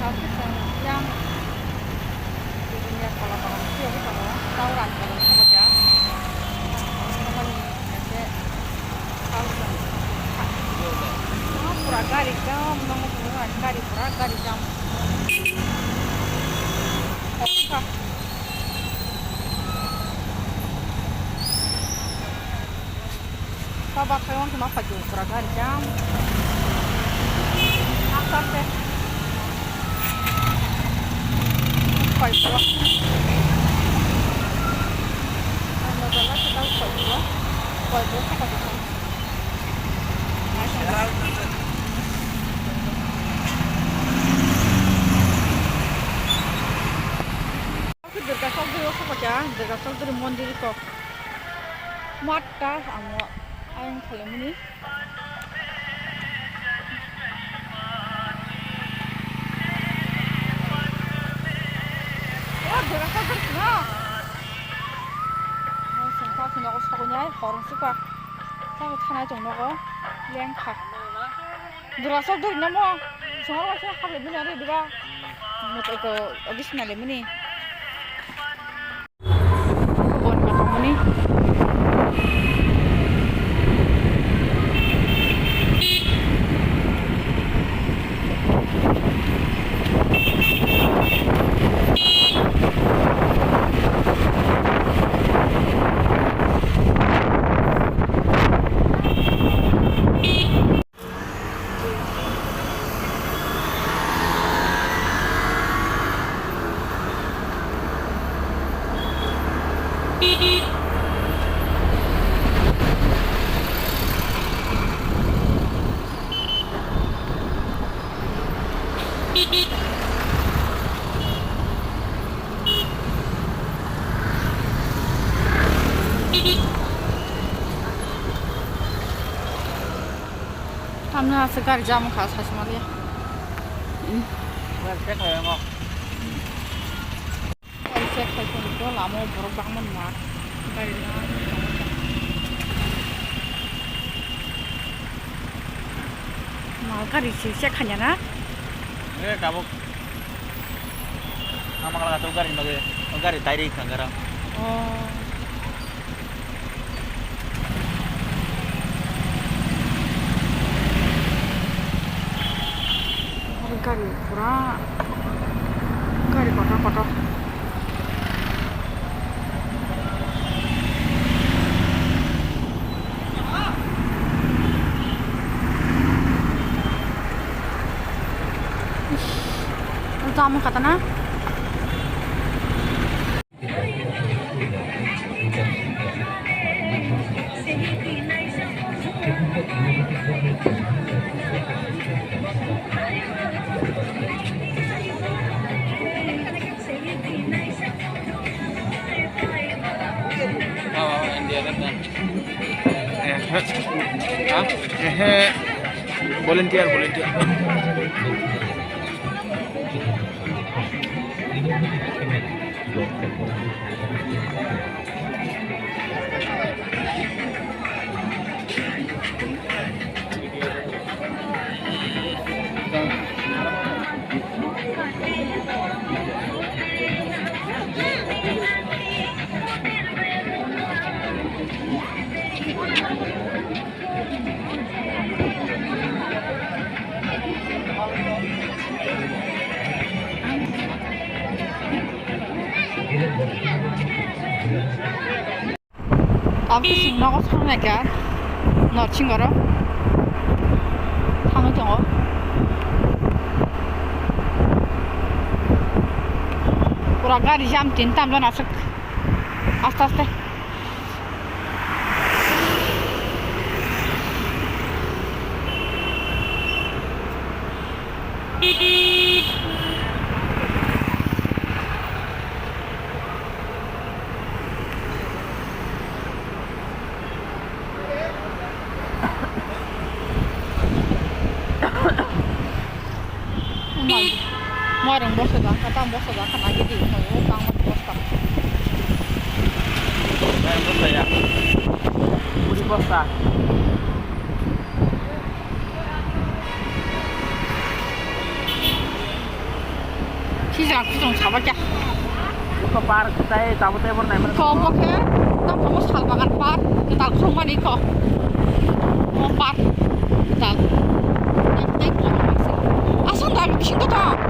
Tapi yang di dunia lapangan itu ya kita mau tawuran kalau sama aja. Teman biasa tawuran. Pura gari jam, nong pura gari jam. Oka. Babak kawan cuma pagi pura gari jam. Asal deh. Quay qua anh nó là cái tao quay bố không phải không cái đường cái sông đi không phải chả đường cái sông đi môn đi có mát cả anh thấy mình đường cái sông đi nào 생각하고 나고 사고냐 걸음 쓰고 사고 타나 정도고 랭카 들어서 들냐 뭐 정말 와서 하려면 아래 누가 뭐 이거 어디서 날려면이 그건 가보니 Hamna segar jam khas khas maria. Cek kayak ngok. Cek kayak itu lama buruk banget mak. Mau kari sih cek hanya na? Kamu nama kalau kata ugar di tarik kanggara. Oh. Gari pura gari kotor utama kata na Volunteer. 아무튼 신나고 서운하게 넣친 거로 당을 정어 우라가리 jam tintam dan asik aste Marang bosa da, kata bosa da kan lagi di mau kang bosa. Bosa ya. Budi bosa. 시즈랑 구정 잡았자. 이거 파르 그때 잡을 때 보내 면 거 뭐게? 나 보고 살바간 빠. 그달 콩만 이거. 뭐 빠. 그달. 내 꼬마. 아선 나 킹거다.